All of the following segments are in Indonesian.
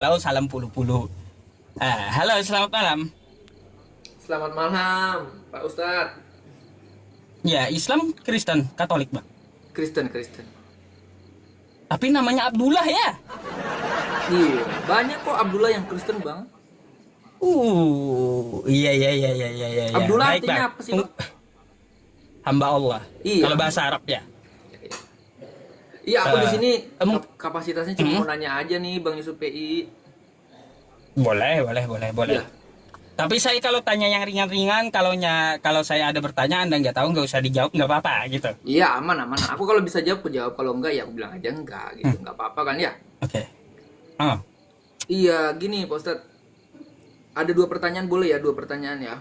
Halo, salam pulu-pulu. Halo, selamat malam. Selamat malam, Pak Ustadz. Ya, Islam, Kristen, Katolik, Bang. Kristen, Kristen. Tapi namanya Abdullah ya. Iya, banyak kok Abdullah yang Kristen, Bang. Iya, iya, iya, iya, iya, iya, iya. Abdullah Baik, Bang. artinya apa sih, Bang? Hamba Allah. Iya. Kalau bahasa Arab ya. Iya, aku di Eh, sini em- kapasitasnya cuma hmm, mau nanya aja nih, Bang Yusuf PI. boleh, boleh, boleh, boleh. Iya. Tapi saya kalau tanya yang ringan-ringan, kalau saya ada pertanyaan dan nggak tahu nggak usah dijawab, nggak apa-apa gitu. Iya, aman, aman. Aku kalau bisa jawab, aku jawab. Kalau enggak, ya aku bilang aja enggak gitu. Hmm, Enggak apa-apa kan ya? Oke. Oh, Iya, gini, Pak Ustadz. Ada dua pertanyaan, boleh ya? Dua pertanyaan ya.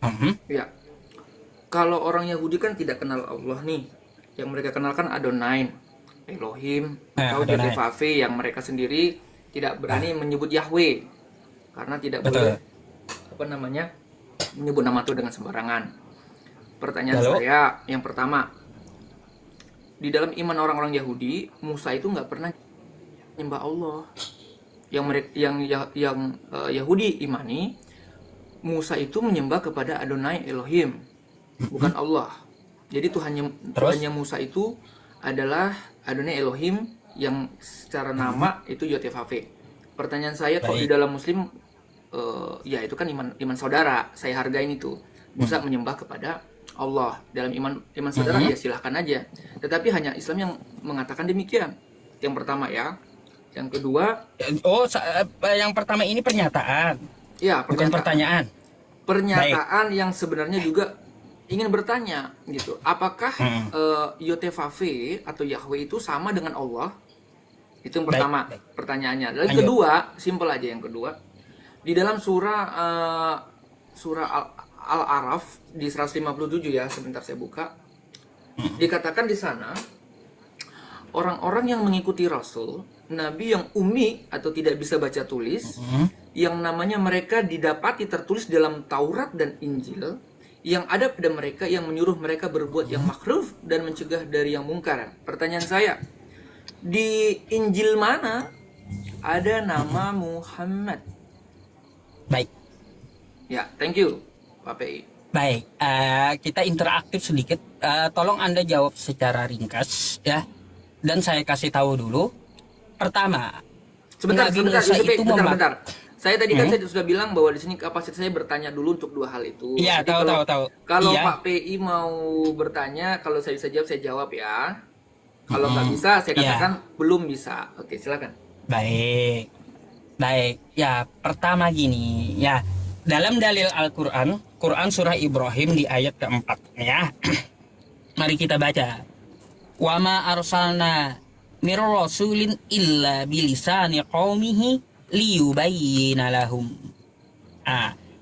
mhm. Iya. Kalau orang Yahudi kan tidak kenal Allah nih. Yang mereka kenalkan Adonai, Elohim, atau Ada naik. JTVV yang mereka sendiri tidak Nah, berani menyebut Yahweh karena tidak boleh betul. apa namanya menyebut nama Tuhan dengan sembarangan. Pertanyaan Lalu, saya yang pertama, di dalam iman orang-orang Yahudi, Musa itu nggak pernah menyembah Allah. Yang mereka Yahudi imani, Musa itu menyembah kepada Adonai Elohim, bukan Allah. Jadi terus, Tuhannya Musa itu adalah Adonai Elohim yang secara nama itu Yotevave. Pertanyaan saya, kok di baik. dalam Muslim ya itu kan iman saudara, saya hargain itu. Musa Hmm. menyembah kepada Allah. Dalam iman saudara Mhm. ya silahkan aja. Tetapi hanya Islam yang mengatakan demikian. Yang pertama ya. Yang kedua, Oh, yang pertama ini pernyataan, ya bukan pernyataan. pertanyaan. Baik. Pernyataan yang sebenarnya juga ingin bertanya gitu. Apakah Hmm. Yotevave atau Yahweh itu sama dengan Allah? Itu yang Baik, pertama baik. pertanyaannya. Dan yang Lanjut. kedua, simpel aja yang kedua. Di dalam surah Al-Araf di 157 ya, sebentar saya buka. Dikatakan di sana, orang-orang yang mengikuti Rasul, Nabi yang umi atau tidak bisa baca tulis, Hmm. yang namanya mereka didapati tertulis dalam Taurat dan Injil, yang ada pada mereka yang menyuruh mereka berbuat yang makruf dan mencegah dari yang mungkar. Pertanyaan saya, di Injil mana ada nama Muhammad? Baik, Ya, thank you, Pak PI. baik. Kita interaktif sedikit. Tolong Anda jawab secara ringkas ya. Dan saya kasih tahu dulu. Pertama, Sebentar, Nabi sebentar, Musa Yusuf PI, itu bentar, bentar. Saya tadi kan Hmm? saya sudah bilang bahwa di sini kapasitas saya bertanya dulu untuk dua hal itu. Iya, Jadi tahu, kalau tahu, tahu. kalau Iya. Pak PI mau bertanya, kalau saya jawab ya. Kalau nggak Hmm. bisa, saya Iya. katakan belum bisa. Oke, silakan. Baik. Baik. Ya, pertama gini, ya. Dalam dalil Al-Qur'an, Quran surah Ibrahim di ayat keempat ya. Mari kita baca. Wa ma arsalna mir rasulin illa bilisani qaumihi liyubayyina lahum.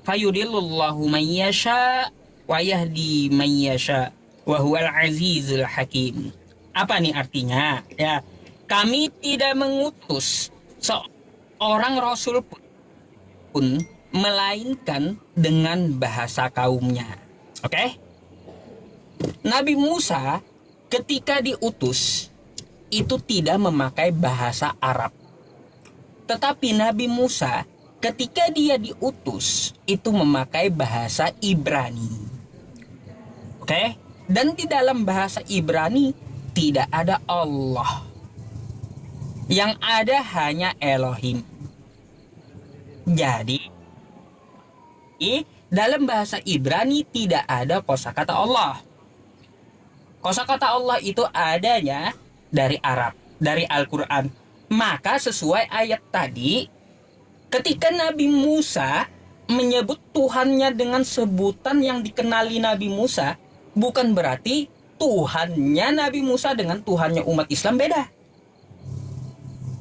Fayudillullahu man yasha wa yahdi man yasha wa huwal azizul hakim. Apa nih artinya? Ya, kami tidak mengutus seorang rasul pun melainkan dengan bahasa kaumnya. Oke? Nabi Musa ketika diutus itu tidak memakai bahasa Arab. Tetapi Nabi Musa ketika dia diutus itu memakai bahasa Ibrani. Oke? Dan di dalam bahasa Ibrani tidak ada Allah. Yang ada hanya Elohim. Jadi, dalam bahasa Ibrani tidak ada kosakata Allah. Kosakata Allah itu adanya dari Arab, dari Al-Quran. Maka sesuai ayat tadi, ketika Nabi Musa menyebut Tuhannya dengan sebutan yang dikenali Nabi Musa, bukan berarti Tuhannya Nabi Musa dengan Tuhannya umat Islam beda.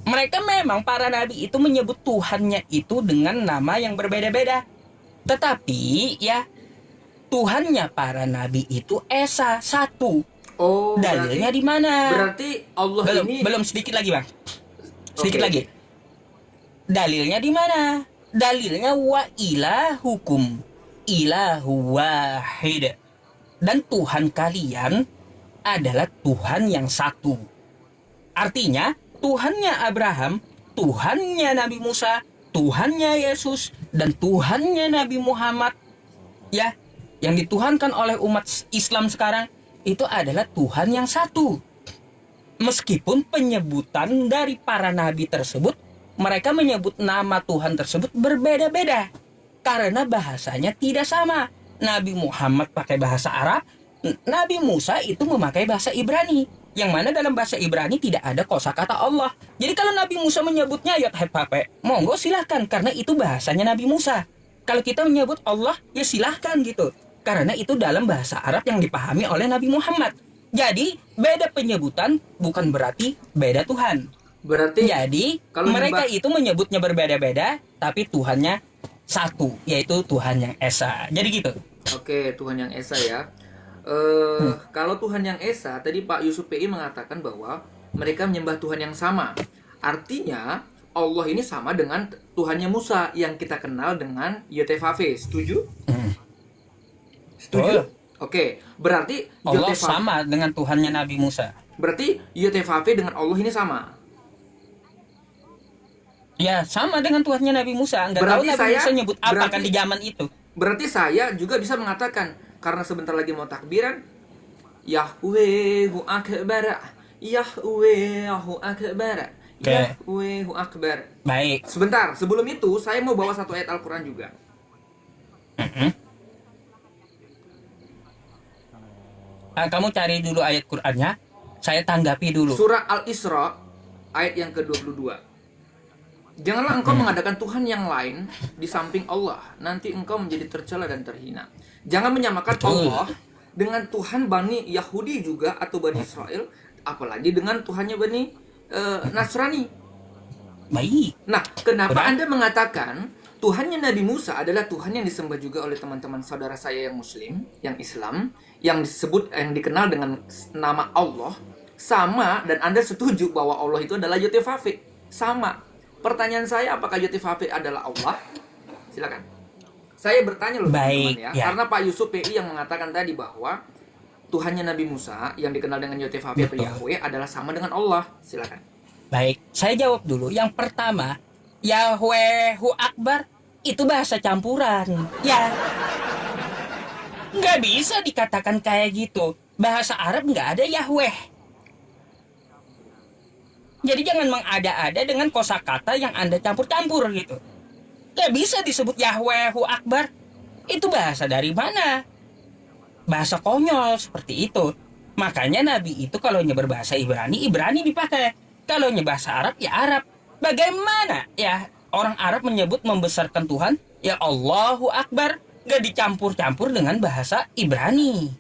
Mereka memang para nabi itu menyebut Tuhannya itu dengan nama yang berbeda-beda. Tetapi ya, Tuhannya para nabi itu esa, satu. Oh, Dalilnya berarti di mana? berarti Allah Belum, ini belum sedikit lagi, Bang. Sedikit oke. lagi. Dalilnya di mana? Dalilnya wa ilahukum ilahu wahid. Dan Tuhan kalian adalah Tuhan yang satu. Artinya, Tuhannya Abraham Tuhannya Nabi Musa, Tuhannya Yesus, dan Tuhannya Nabi Muhammad, ya, yang dituhankan oleh umat Islam sekarang itu adalah Tuhan yang satu. Meskipun penyebutan dari para nabi tersebut, mereka menyebut nama Tuhan tersebut berbeda-beda karena bahasanya tidak sama. Nabi Muhammad pakai bahasa Arab, Nabi Musa itu memakai bahasa Ibrani, yang mana dalam bahasa Ibrani tidak ada kosakata Allah. Jadi kalau Nabi Musa menyebutnya Yod Hep Pape, monggo silahkan karena itu bahasanya Nabi Musa. Kalau kita menyebut Allah, ya silahkan gitu, karena itu dalam bahasa Arab yang dipahami oleh Nabi Muhammad. Jadi beda penyebutan bukan berarti beda Tuhan. Berarti Jadi kalau mereka nyembah- itu menyebutnya berbeda-beda, tapi Tuhannya satu, yaitu Tuhan yang Esa. Jadi gitu. Oke, Tuhan yang Esa ya. Kalau Tuhan yang Esa, tadi Pak Yusuf PI mengatakan bahwa mereka menyembah Tuhan yang sama. Artinya Allah ini sama dengan Tuhannya Musa yang kita kenal dengan Yotevave. Setuju? Setuju? Betul. Oke, berarti Allah Yotevave, sama dengan Tuhannya Nabi Musa. berarti Yotevave dengan Allah ini sama. Ya, sama dengan Tuhannya Nabi Musa. Nggak tahu Berarti Nabi saya- Musa nyebut apa berarti- kan di zaman itu. Berarti saya juga bisa mengatakan karena sebentar lagi mau takbiran, Yahwehu Akbar, Yahwehu Akbar, Oke. Yahwehu Akbar. Baik. Sebentar, sebelum itu saya mau bawa satu ayat Al-Quran juga. Kamu cari dulu ayat Qur'annya. Saya tanggapi dulu. Surah Al-Isra ayat yang ke-22. Janganlah engkau mengadakan Tuhan yang lain di samping Allah, nanti engkau menjadi tercela dan terhina. Jangan menyamakan Betul. Allah dengan Tuhan Bani Yahudi juga atau Bani Israel, apalagi dengan Tuhannya Bani Nasrani. Baik. Nah, kenapa Benar. Anda mengatakan Tuhannya Nabi Musa adalah Tuhan yang disembah juga oleh teman-teman saudara saya yang Muslim, yang Islam, yang dikenal dengan nama Allah, sama, dan Anda setuju bahwa Allah itu adalah Yotevave, sama. Pertanyaan saya, apakah Yotevave adalah Allah? Silakan. Saya bertanya loh Baik, teman-teman ya, ya. karena Pak Yusuf PI yang mengatakan tadi bahwa Tuhannya Nabi Musa yang dikenal dengan Yotevave atau Betul. Yahweh adalah sama dengan Allah. Silakan. Baik, saya jawab dulu. Yang pertama, Yahwehu Akbar itu bahasa campuran. Ya, nggak bisa dikatakan kayak gitu. Bahasa Arab nggak ada Yahweh. Jadi jangan mengada-ada dengan kosakata yang Anda campur-campur gitu. Nggak bisa disebut Yahwehu Akbar. Itu bahasa dari mana? Bahasa konyol seperti itu. Makanya Nabi itu kalau nyebar bahasa Ibrani, Ibrani dipakai. Kalau bahasa Arab, ya Arab. Bagaimana ya orang Arab menyebut membesarkan Tuhan? Ya Allahu Akbar. Gak dicampur-campur dengan bahasa Ibrani.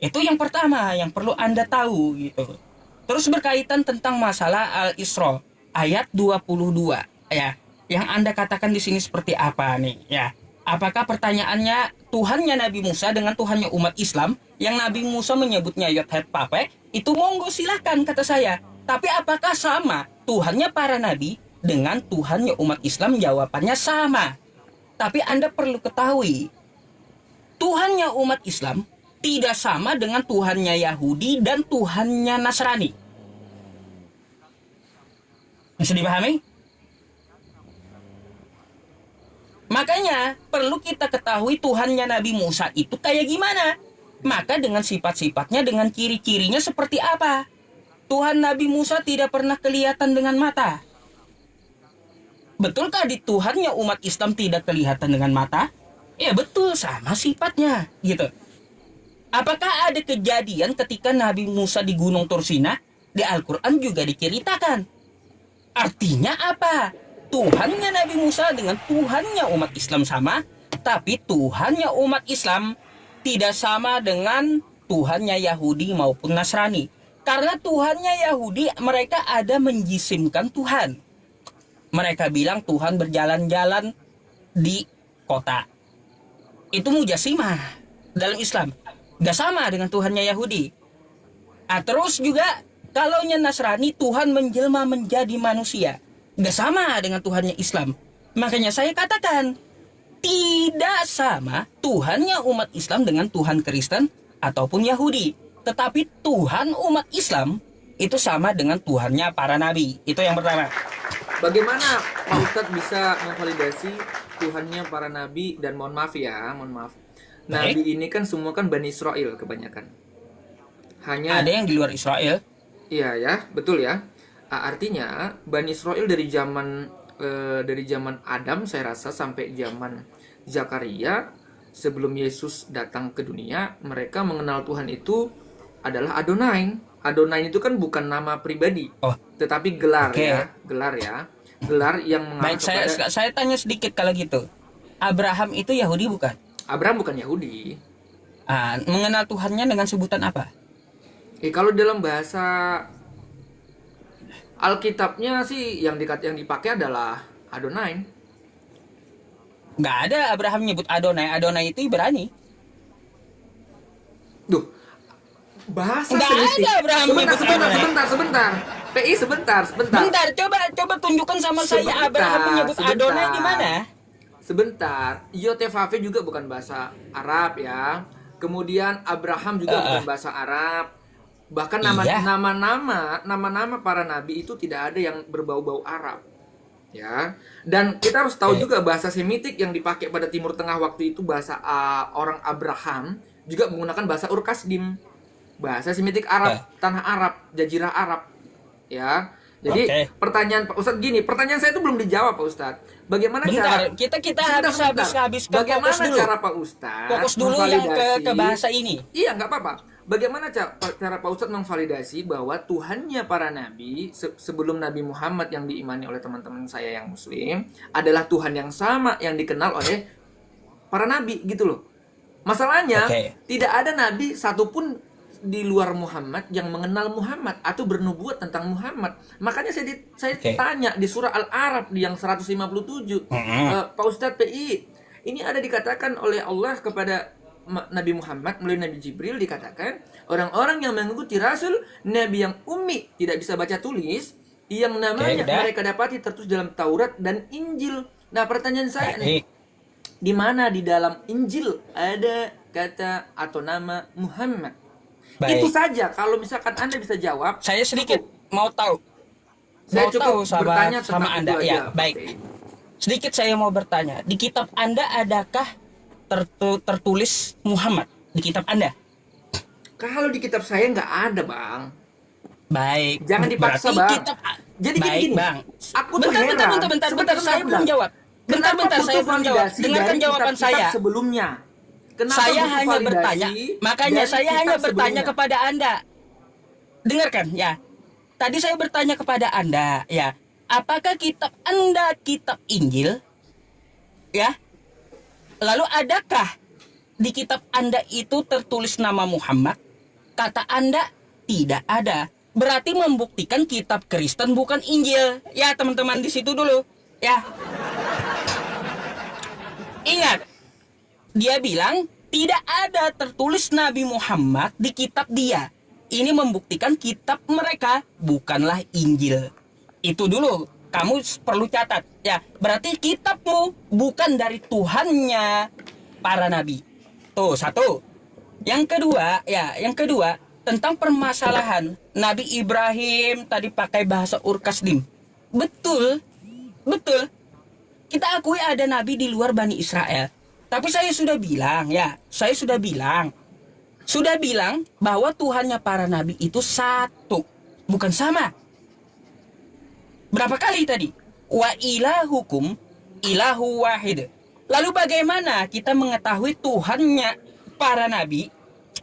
Itu yang pertama yang perlu Anda tahu gitu. Terus berkaitan tentang masalah Al-Isra ayat 22 ya. Yang Anda katakan di sini seperti apa nih ya? Apakah pertanyaannya Tuhannya Nabi Musa dengan Tuhannya umat Islam yang Nabi Musa menyebutnya Yod Het Pape? Itu monggo silakan kata saya. Tapi apakah sama Tuhannya para nabi dengan Tuhannya umat Islam? Jawabannya sama. Tapi Anda perlu ketahui, Tuhannya umat Islam tidak sama dengan Tuhannya Yahudi dan Tuhannya Nasrani. Bisa dipahami? Makanya perlu kita ketahui Tuhannya Nabi Musa itu kayak gimana. Maka dengan sifat-sifatnya, dengan ciri-cirinya seperti apa. Tuhan Nabi Musa tidak pernah kelihatan dengan mata. Betulkah di Tuhannya umat Islam tidak kelihatan dengan mata? Ya betul, sama sifatnya gitu. Apakah ada kejadian ketika Nabi Musa di Gunung Tursina? Di Al-Quran juga diceritakan. Artinya apa? Tuhannya Nabi Musa dengan Tuhannya umat Islam sama, tapi Tuhannya umat Islam tidak sama dengan Tuhannya Yahudi maupun Nasrani. Karena Tuhannya Yahudi mereka ada menjisimkan Tuhan. Mereka bilang Tuhan berjalan-jalan di kota. Itu mujasimah dalam Islam. Gak sama dengan Tuhannya Yahudi. Terus juga kalau Nasrani Tuhan menjelma menjadi manusia. Gak sama dengan Tuhannya Islam. Makanya saya katakan tidak sama Tuhannya umat Islam dengan Tuhan Kristen ataupun Yahudi. Tetapi Tuhan umat Islam itu sama dengan Tuhannya para nabi. Itu yang pertama. Bagaimana Pak Ustadz bisa memvalidasi Tuhannya para nabi? Dan mohon maaf ya, mohon maaf. Nabi Baik. ini kan semua kan Bani Israel kebanyakan. Ada Hanya yang di luar Israel. iya ya, betul ya. Artinya Bani Israel dari zaman Adam saya rasa sampai zaman Zakaria sebelum Yesus datang ke dunia, mereka mengenal Tuhan itu adalah Adonai. Adonai itu kan bukan nama pribadi, Oh, tetapi gelar oke. ya, gelar ya. Gelar yang mengarah Baik, kepada saya tanya sedikit kalau gitu. Abraham itu Yahudi bukan? Abraham bukan Yahudi. Mengenal Tuhannya dengan sebutan apa? Kalau dalam bahasa Alkitabnya sih yang dipakai adalah Adonai. Nggak ada Abraham nyebut Adonai. Adonai itu Ibrani. Duh, bahasa Nggak Semitik. ada Abraham Sebentar, nyebut sebentar, Adonai. sebentar, sebentar. PI sebentar, sebentar. Bentar, coba tunjukkan sama saya Abraham menyebut Adonai di mana? Sebentar. Yotevave juga bukan bahasa Arab ya. Kemudian Abraham juga bukan bahasa Arab. Bahkan Iya. nama-nama para nabi itu tidak ada yang berbau-bau Arab. Ya. Dan kita harus tahu Oke. juga bahasa Semitik yang dipakai pada Timur Tengah waktu itu bahasa orang Abraham juga menggunakan bahasa Urkasdim. Bahasa Semitik Arab, tanah Arab, jazirah Arab. Ya. Jadi Oke. pertanyaan Pak Ustadz gini, pertanyaan saya itu belum dijawab Pak Ustadz. Bagaimana Bentar, cara kita Sebentar. habis ke Bagaimana fokus dulu. cara Pak Ustadz Fokus dulu yang ke bahasa ini. Iya, nggak apa-apa. Bagaimana cara Pak Ustadz memvalidasi bahwa Tuhannya para nabi sebelum Nabi Muhammad yang diimani oleh teman-teman saya yang Muslim adalah Tuhan yang sama yang dikenal oleh para nabi gitu loh. Masalahnya Oke. tidak ada nabi satupun di luar Muhammad yang mengenal Muhammad atau bernubuat tentang Muhammad. Makanya saya Oke. tanya di surah Al-A'raf di yang 157, Pak Ustadz PI, ini ada dikatakan oleh Allah kepada Nabi Muhammad melalui Nabi Jibril, dikatakan orang-orang yang mengikuti Rasul Nabi yang ummi tidak bisa baca tulis yang namanya udah. mereka dapati tertulis dalam Taurat dan Injil. Nah, pertanyaan saya nih, Baik. di mana di dalam Injil ada kata atau nama Muhammad? Itu Baik. saja. Kalau misalkan Anda bisa jawab, Saya sedikit mau tahu. saya Mau cukup tahu bertanya sama tentang Anda. itu aja, Ya, Pak baik. PI. Sedikit saya mau bertanya. Di kitab Anda adakah tertulis Muhammad di kitab Anda? Kalau di kitab saya nggak ada, Bang. Baik. Jangan dipaksa, Berarti Bang. Kitab, Jadi baik, gini, Bang. aku tuh bentar, heran. bentar. Saya belum jawab. Bentar, saya belum jawab. Dengarkan jawaban saya. Sebelumnya. Kenapa Saya butuh hanya validasi bertanya. Makanya dari saya kitab hanya bertanya sebelumnya? kepada Anda. Dengarkan ya. Tadi saya bertanya kepada Anda, ya. Apakah kitab Anda kitab Injil? Ya. Lalu adakah di kitab Anda itu tertulis nama Muhammad? Kata Anda tidak ada. Berarti membuktikan kitab Kristen bukan Injil. Ya, teman-teman di situ dulu. Ya. Ingat, dia bilang tidak ada tertulis Nabi Muhammad di kitab dia. Ini membuktikan kitab mereka bukanlah Injil. Itu dulu kamu perlu catat. Ya, berarti kitabmu bukan dari Tuhannya para nabi. Tuh, satu. Yang kedua tentang permasalahan Nabi Ibrahim tadi pakai bahasa Urkasdim. Betul. Kita akui ada nabi di luar Bani Israel. Tapi saya sudah bilang bahwa Tuhannya para nabi itu satu, bukan sama. Berapa kali tadi? Wa ilahukum ilahu wahid. Lalu bagaimana kita mengetahui Tuhannya para nabi,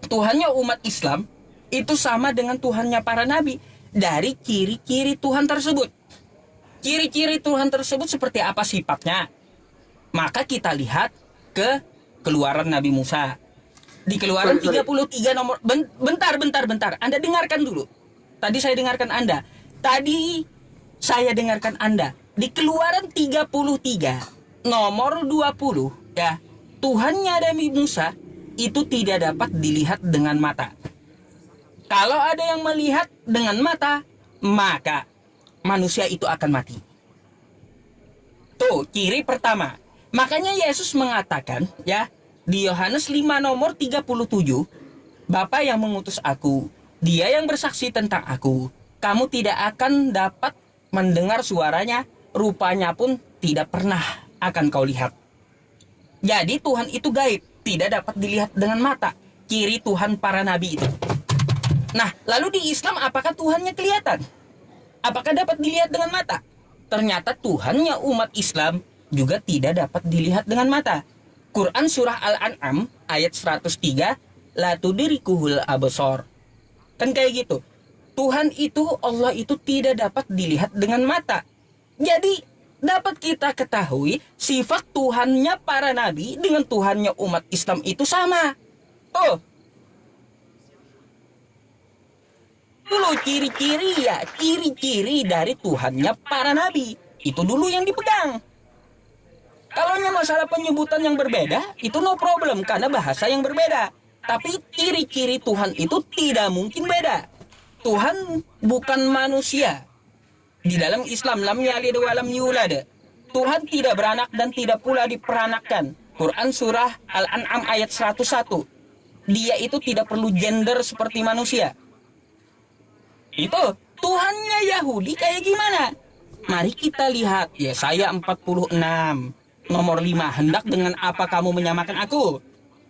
Tuhannya umat Islam itu sama dengan Tuhannya para nabi? Dari ciri-ciri Tuhan tersebut. Ciri-ciri Tuhan tersebut seperti apa sifatnya? Maka kita lihat ke Keluaran Nabi Musa. Di Keluaran 33 nomor bentar. Anda dengarkan dulu. Tadi saya dengarkan Anda. Di Keluaran 33 nomor 20 ya. Tuhannya Nabi Musa itu tidak dapat dilihat dengan mata. Kalau ada yang melihat dengan mata, maka manusia itu akan mati. Tuh, ciri pertama. Makanya Yesus mengatakan, ya, di Yohanes 5 nomor 37, Bapa yang mengutus aku, dia yang bersaksi tentang aku, kamu tidak akan dapat mendengar suaranya rupanya pun tidak pernah akan kau lihat. Jadi Tuhan itu gaib, tidak dapat dilihat dengan mata. Ciri Tuhan para nabi itu. Nah, lalu di Islam apakah Tuhannya kelihatan? Apakah dapat dilihat dengan mata? Ternyata Tuhannya umat Islam juga tidak dapat dilihat dengan mata. Quran surah Al-An'am ayat 103, la tudrikuhul absar. Kan kayak gitu. Tuhan itu, Allah itu tidak dapat dilihat dengan mata. Jadi dapat kita ketahui sifat Tuhannya para nabi dengan Tuhannya umat Islam itu sama. Tuh. Dulu ciri-ciri dari Tuhannya para nabi. Itu dulu yang dipegang. Kalau masalah penyebutan yang berbeda, itu no problem karena bahasa yang berbeda. Tapi ciri-ciri Tuhan itu tidak mungkin beda. Tuhan bukan manusia. Di dalam Islam, lam yalid wa lam yulad. Tuhan tidak beranak dan tidak pula diperanakkan. Quran surah Al-An'am ayat 101. Dia itu tidak perlu gender seperti manusia. Itu Tuhannya Yahudi kayak gimana? Mari kita lihat. Yesaya 46 nomor 5, hendak dengan apa kamu menyamakan aku?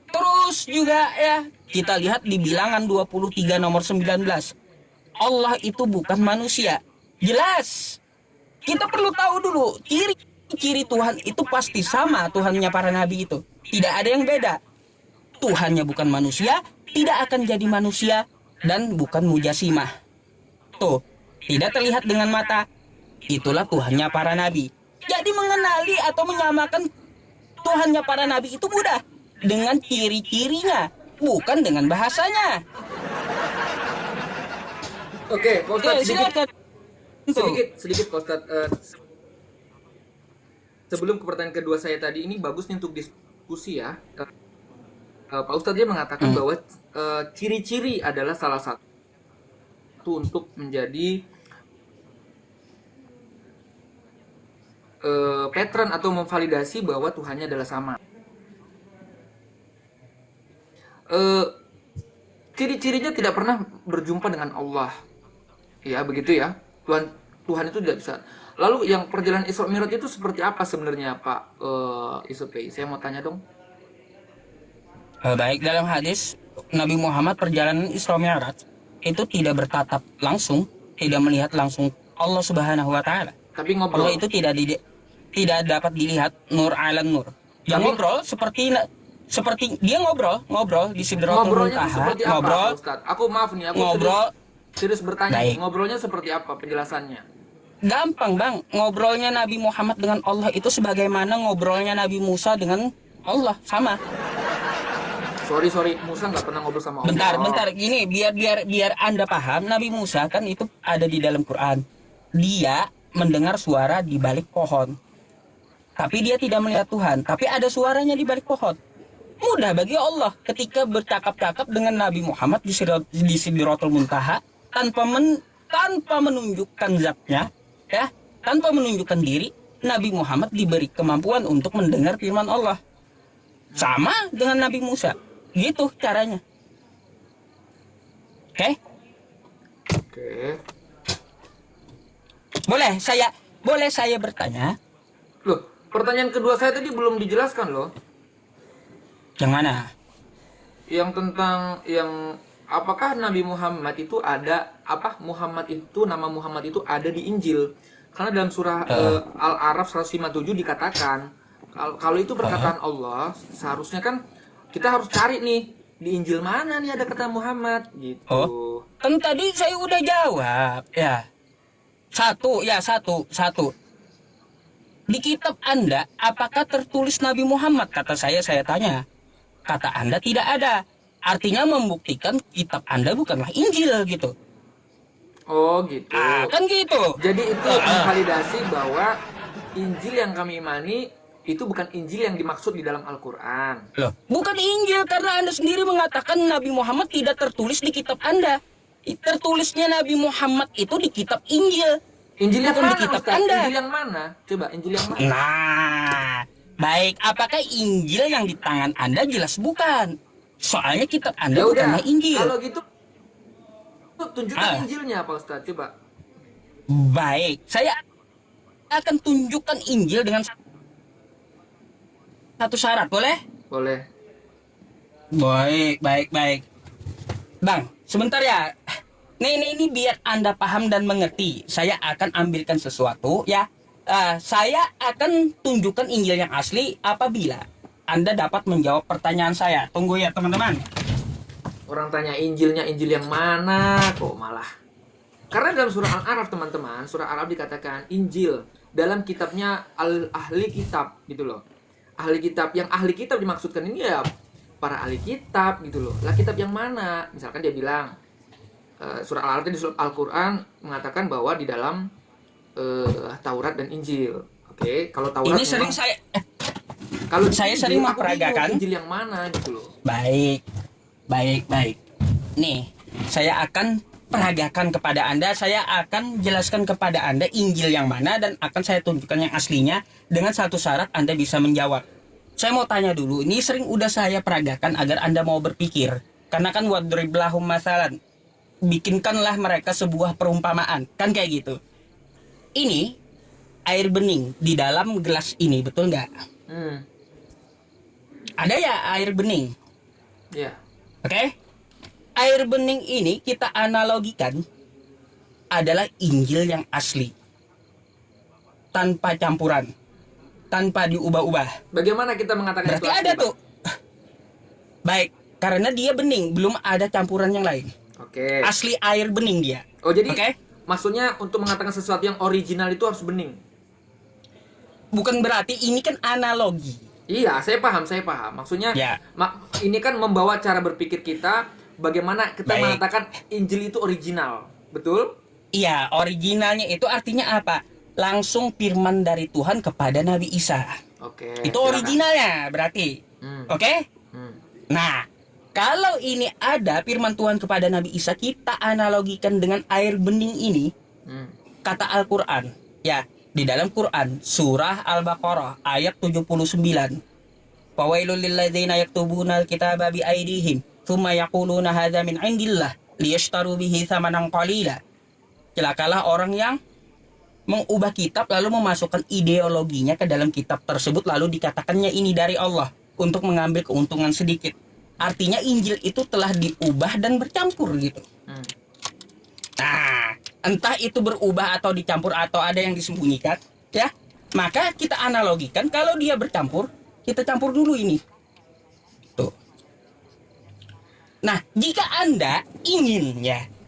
Terus juga kita lihat di Bilangan 23 nomor 19. Allah itu bukan manusia. Jelas. Kita perlu tahu dulu ciri Tuhan itu pasti sama Tuhannya para nabi itu. Tidak ada yang beda. Tuhannya bukan manusia, tidak akan jadi manusia, dan bukan mujasimah. Tuh, tidak terlihat dengan mata. Itulah Tuhannya para nabi. Jadi mengenali atau menyamakan Tuhannya para nabi itu mudah. Dengan ciri-cirinya, bukan dengan bahasanya. Oke, Pak Ustadz, silakan. sedikit Pak Ustadz. Sebelum ke pertanyaan kedua saya tadi, ini bagus nih untuk diskusi ya. Pak Ustadz dia mengatakan bahwa ciri-ciri adalah salah satu untuk menjadi pattern atau memvalidasi bahwa Tuhannya adalah sama. Ciri-cirinya tidak pernah berjumpa dengan Allah. Ya, begitu ya. Tuhan itu tidak bisa. Lalu yang perjalanan Isra Mi'raj itu seperti apa sebenarnya Pak Isopei? Saya mau tanya dong. Baik, dalam hadis Nabi Muhammad perjalanan Isra Mi'raj itu tidak bertatap langsung, tidak melihat langsung Allah Subhanahu wa taala. Tapi ngobrol. Allah itu tidak dapat dilihat nur alam nur. Yang ngobrol seperti dia ngobrol di Sidratul Muntaha. Ngobrol. Ustaz? Aku maaf nih, aku serius bertanya. Baik. Ngobrolnya seperti apa penjelasannya? Gampang, Bang. Ngobrolnya Nabi Muhammad dengan Allah itu sebagaimana ngobrolnya Nabi Musa dengan Allah, sama. Sorry, Musa nggak pernah ngobrol sama Allah. Bentar, gini, biar Anda paham, Nabi Musa kan itu ada di dalam Quran. Dia mendengar suara di balik pohon. Tapi dia tidak melihat Tuhan, tapi ada suaranya di balik pohon. Mudah bagi Allah ketika bercakap-cakap dengan Nabi Muhammad di Sidratul Muntaha tanpa menunjukkan zatnya, tanpa menunjukkan diri. Nabi Muhammad diberi kemampuan untuk mendengar firman Allah. Sama dengan Nabi Musa. Gitu caranya. Oke? Boleh saya bertanya? Loh, pertanyaan kedua saya tadi belum dijelaskan loh. Yang mana? Yang tentang apakah Nabi Muhammad itu ada nama Muhammad itu ada di Injil? Karena dalam surah Al-A'raf 157 dikatakan kalau itu perkataan Allah, seharusnya kan kita harus cari nih di Injil mana nih ada kata Muhammad gitu. Kan tadi saya udah jawab ya. Satu. Di kitab Anda apakah tertulis Nabi Muhammad? Kata saya tanya. Kata Anda tidak ada. Artinya membuktikan kitab Anda bukanlah Injil gitu. Oh gitu. Kan gitu. Jadi itu memvalidasi bahwa Injil yang kami imani itu bukan Injil yang dimaksud di dalam Al-Quran. Loh, bukan Injil karena Anda sendiri mengatakan Nabi Muhammad tidak tertulis di kitab Anda. Tertulisnya Nabi Muhammad itu di kitab Injil. Injil yang bukan mana, di kitab Ustaz? Anda. Injil yang mana? Coba Injil yang mana? Nah, baik. Apakah Injil yang di tangan Anda? Jelas bukan. Soalnya kitab Anda bukanlah Injil. Kalau gitu, tunjukkan Injilnya Pak Ustaz, coba. Baik, akan tunjukkan Injil dengan satu syarat, boleh? Boleh. Baik, baik, baik. Bang, sebentar ya. Ini biar Anda paham dan mengerti. Saya akan ambilkan sesuatu ya. Saya akan tunjukkan Injil yang asli apabila Anda dapat menjawab pertanyaan saya. Tunggu ya teman-teman. Orang tanya Injilnya Injil yang mana kok malah. Karena dalam surah Al-A'raf teman-teman, surah Al-A'raf dikatakan Injil dalam kitabnya ahli kitab gitu loh. Ahli kitab, yang ahli kitab dimaksudkan ini ya para ahli kitab gitu loh. Lah kitab yang mana? Misalkan dia bilang surah Al-A'raf di surah Al-Quran mengatakan bahwa di dalam Taurat dan Injil. Oke, kalau Taurat Ini sering kalau saya Injil, sering aku memperagakan bingung Injil yang mana gitu loh. Baik, baik, baik. Nih, saya akan peragakan kepada Anda. Saya akan jelaskan kepada Anda Injil yang mana dan akan saya tunjukkan yang aslinya dengan satu syarat Anda bisa menjawab. Saya mau tanya dulu, ini sering udah saya peragakan agar Anda mau berpikir. Karena kan wadrib lahum masalan. Bikinkanlah mereka sebuah perumpamaan. Kan kayak gitu. Ini air bening di dalam gelas ini, betul nggak? Ada ya air bening? Ya. Oke? Air bening ini kita analogikan adalah Injil yang asli. Tanpa campuran. Tanpa diubah-ubah. Bagaimana kita mengatakan Berarti itu asli, ada Bang? tuh. Baik, karena dia bening, belum ada campuran yang lain. Oke. Asli air bening dia. Oh, jadi Oke? maksudnya untuk mengatakan sesuatu yang original itu harus bening. Bukan berarti ini kan analogi. Iya, saya paham. Maksudnya Ya. ini kan membawa cara berpikir kita bagaimana kita Baik. mengatakan Injil itu original. Betul? Iya, originalnya itu artinya apa? Langsung firman dari Tuhan kepada Nabi Isa. Oke. Itu silakan. originalnya berarti. Hmm. Oke? Hmm. Nah, kalau ini ada firman Tuhan kepada Nabi Isa, kita analogikan dengan air bening ini, Hmm. kata Al-Quran. Ya, di dalam Quran, surah Al-Baqarah, ayat 79. Fawailul lilladzina yaktubuna al-kitaba biaydihim, thumma yaquluna hadza min indillah, liyashtaru bihi thamanan qalila. Celakalah orang yang mengubah kitab lalu memasukkan ideologinya ke dalam kitab tersebut lalu dikatakannya ini dari Allah untuk mengambil keuntungan sedikit. Artinya Injil itu telah diubah dan bercampur gitu. Hmm. Nah, entah itu berubah atau dicampur atau ada yang disembunyikan, ya. Maka kita analogikan kalau dia bercampur, kita campur dulu ini. Tuh. Nah, jika Anda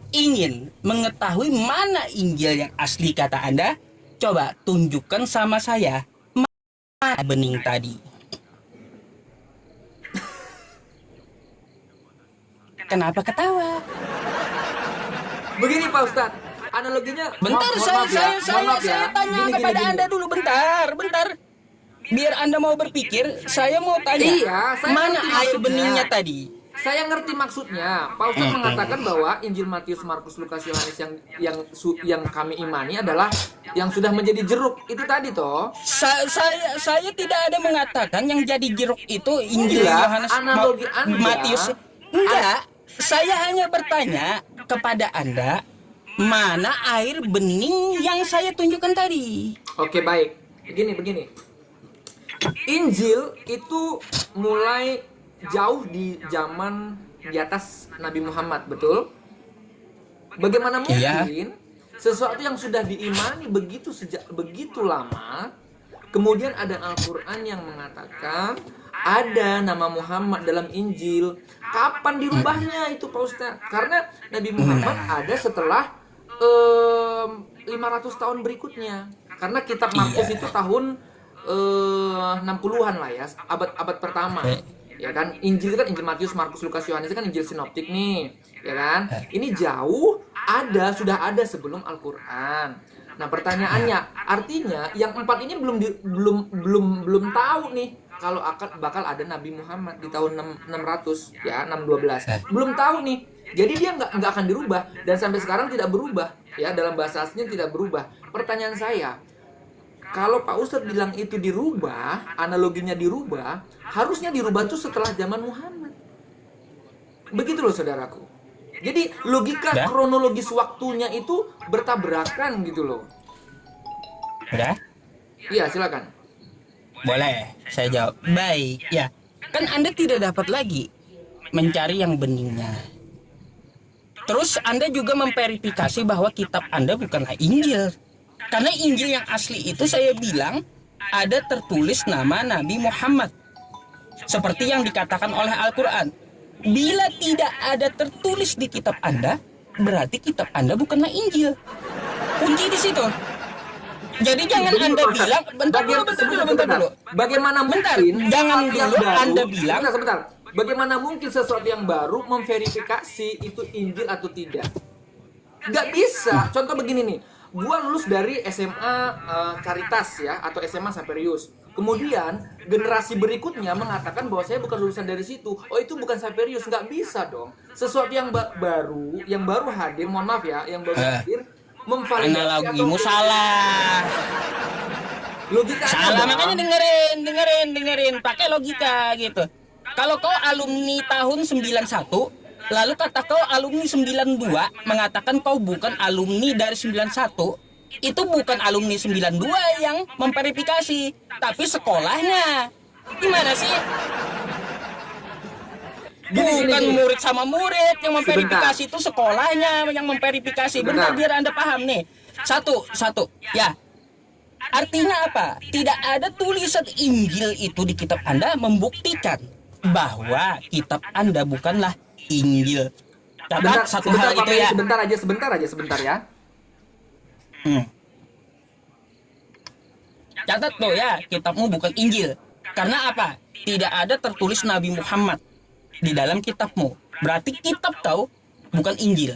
ingin mengetahui mana Injil yang asli kata Anda, coba tunjukkan sama saya mana bening tadi. Kenapa ketawa? Begini Pak Ustadz, analoginya Bentar, saya tanya kepada Anda dulu, bentar. Biar Anda mau berpikir, saya mau tanya, Iya, saya mana ngerti air maksudnya. beningnya tadi? Saya ngerti maksudnya. Pak Ustadz mengatakan bahwa Injil Matius, Markus, Lukas, Yohanes yang kami imani adalah yang sudah menjadi jeruk. Itu tadi toh. Saya tidak ada mengatakan yang jadi jeruk itu Injil Iya, Yohanes, analogi Anda. Matius. Enggak, saya hanya bertanya kepada Anda, mana air bening yang saya tunjukkan tadi? Oke, baik. Begini. Injil itu mulai jauh di zaman di atas Nabi Muhammad, betul? Bagaimana Iya. mungkin sesuatu yang sudah diimani begitu lama, kemudian ada Al-Quran yang mengatakan ada nama Muhammad dalam Injil. Kapan dirubahnya itu Pak Ustadz? Karena Nabi Muhammad ada setelah 500 tahun berikutnya. Karena kitab Markus itu tahun 60-an lah ya, abad pertama. Ya kan, Injil itu kan Injil Matius, Markus, Lukas, Yohanes itu kan Injil sinoptik nih, ya kan? Ini jauh sudah ada sebelum Al-Qur'an. Nah, pertanyaannya, artinya yang empat ini belum tahu nih kalau bakal ada Nabi Muhammad di tahun 600 ya, 612. Belum tahu nih. Jadi dia nggak akan dirubah dan sampai sekarang tidak berubah ya, dalam bahasa aslinya tidak berubah. Pertanyaan saya, kalau Pak Ustadz bilang itu dirubah, analoginya dirubah, harusnya dirubah itu setelah zaman Muhammad. Begitu loh saudaraku. Jadi logika Udah? kronologis waktunya itu bertabrakan gitu loh. Udah? Iya, silakan. Boleh, saya jawab. Baik, ya. Kan Anda tidak dapat lagi mencari yang beningnya. Terus Anda juga memverifikasi bahwa kitab Anda bukanlah Injil. Karena Injil yang asli itu saya bilang ada tertulis nama Nabi Muhammad. Seperti yang dikatakan oleh Al-Quran. Bila tidak ada tertulis di kitab Anda, berarti kitab Anda bukanlah Injil. Kunci di situ. Jadi jangan Begini, Anda Pak Ustadz. bilang, bentar dulu. Bagaimana Bentar, mungkin jangan sesuatu yang dulu baru, Anda bilang. sebentar. Bagaimana mungkin sesuatu yang baru memverifikasi itu Injil atau tidak? Nggak bisa. Contoh begini nih, gua lulus dari SMA Caritas ya, atau SMA Saperius. Kemudian generasi berikutnya mengatakan bahwa saya bukan lulusan dari situ. Oh, itu bukan Saperius. Nggak bisa dong. Sesuatu yang baru hadir, mohon maaf ya, yang baru hadir memvalidasi Analogimu atau salah. logikanya Salah, Bang. makanya dengerin. Pakai logika gitu. Kalau kau alumni tahun 91, lalu kata kau alumni 92, mengatakan kau bukan alumni dari 91, itu bukan alumni 92 yang memverifikasi, tapi sekolahnya. Gimana sih? Bukan murid sama murid yang memverifikasi, itu sekolahnya yang memverifikasi. Bentar, biar Anda paham nih. Satu. Ya. Artinya apa? Tidak ada tulisan Injil itu di kitab Anda membuktikan bahwa kitab Anda bukanlah Injil. Catat satu hal itu ya. Sebentar ya. Catat tuh ya, kitabmu bukan Injil. Karena apa? Tidak ada tertulis Nabi Muhammad di dalam kitabmu. Berarti kitab kau bukan Injil.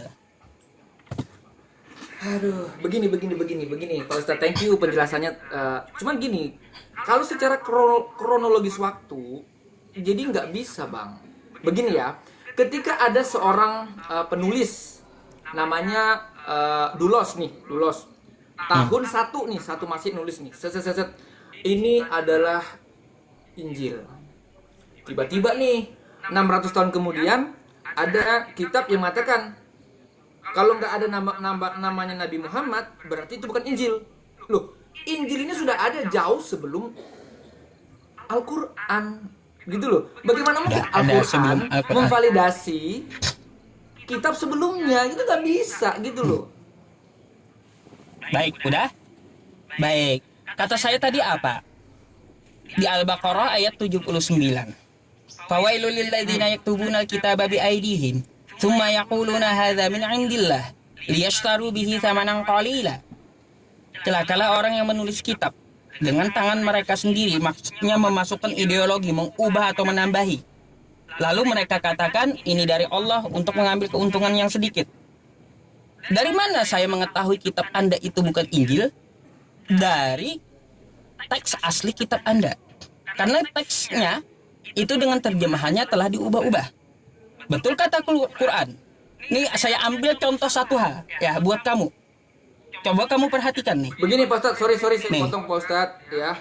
Aduh, begini. Pak Ustadz, thank you penjelasannya. Cuman gini, kalau secara kronologis waktu, jadi nggak bisa, Bang. Begini ya, ketika ada seorang penulis, namanya Dulos. Tahun 1 masih nulis nih. Ini adalah Injil. Tiba-tiba nih, 600 tahun kemudian, ada kitab yang mengatakan, kalau nggak ada namanya Nabi Muhammad, berarti itu bukan Injil. Loh, Injil ini sudah ada jauh sebelum Al-Quran. Gitu loh. Bagaimana mungkin Al-Quran memvalidasi kitab sebelumnya? Itu nggak bisa gitu loh. Baik, udah? Baik. Kata saya tadi apa? Di Al-Baqarah ayat 79. Fawailul lil ladzina yaktubuna al-kitaba bi aydihim thumma yaquluna hadza min 'indillah liyashtaru bihi thamanan qalila. Celakalah orang yang menulis kitab dengan tangan mereka sendiri, maksudnya memasukkan ideologi, mengubah atau menambahi. Lalu mereka katakan ini dari Allah untuk mengambil keuntungan yang sedikit. Dari mana saya mengetahui kitab Anda itu bukan Injil? Dari teks asli kitab Anda. Karena teksnya itu dengan terjemahannya telah diubah-ubah. Betul kata Quran. Ini saya ambil contoh satu hal ya buat kamu. Coba kamu perhatikan nih. Begini Pak Ustadz, sorry saya potong Pak Ustadz ya.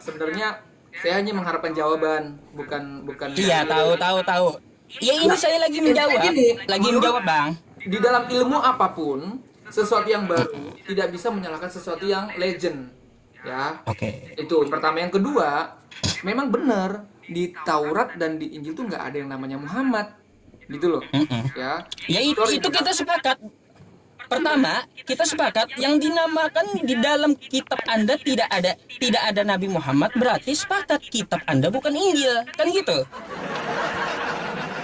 Sebenarnya saya hanya mengharapkan jawaban, bukan. Iya, tahu. Ya ini saya lagi menjawab, Bang. Di dalam ilmu apapun, sesuatu yang baru tidak bisa menyalahkan sesuatu yang legend, ya. Oke. Itu pertama. Yang kedua, memang benar di Taurat dan di Injil tuh nggak ada yang namanya Muhammad, gitu loh. Ya. Ya itu kita sepakat. Pertama, kita sepakat yang dinamakan di dalam kitab Anda tidak ada Nabi Muhammad, berarti sepakat kitab Anda bukan Injil, kan gitu.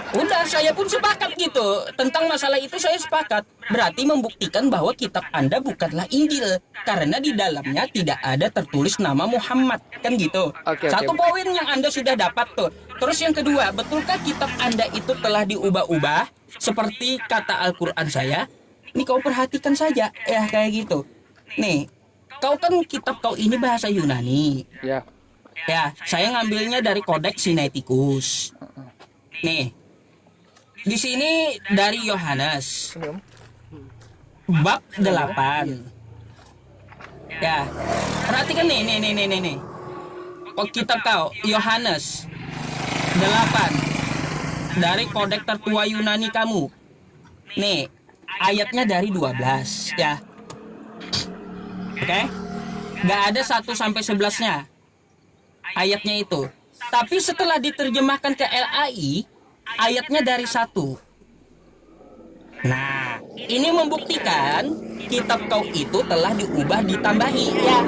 Udah, saya pun sepakat gitu. Tentang masalah itu saya sepakat. Berarti membuktikan bahwa kitab Anda bukanlah Injil. Karena di dalamnya tidak ada tertulis nama Muhammad. Kan gitu. Satu poin yang Anda sudah dapat tuh. Terus yang kedua, betulkah kitab Anda itu telah diubah-ubah? Seperti kata Al-Quran saya. Nih kau perhatikan saja. Ya kayak gitu. Nih, kau kan kitab kau ini bahasa Yunani. Ya. Ya, saya ngambilnya dari Codex Sinaiticus. Nih. Di sini dari Yohanes bab 8. Ya, perhatikan nih. Oh, kitab kau Yohanes 8 dari kodeks tertua Yunani kamu. Nih, ayatnya dari 12 ya. Oke? nggak ada 1 sampai 11-nya ayatnya itu. Tapi setelah diterjemahkan ke LAI, ayatnya dari 1. Nah, ini membuktikan kitab kau itu telah diubah ditambahi ya.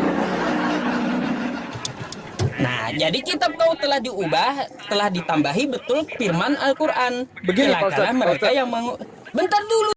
Nah, jadi kitab kau telah diubah, telah ditambahi betul firman Al-Qur'an. Begini, Pak Ustadz, Celakalah mereka Pak Ustadz. yang bentar dulu.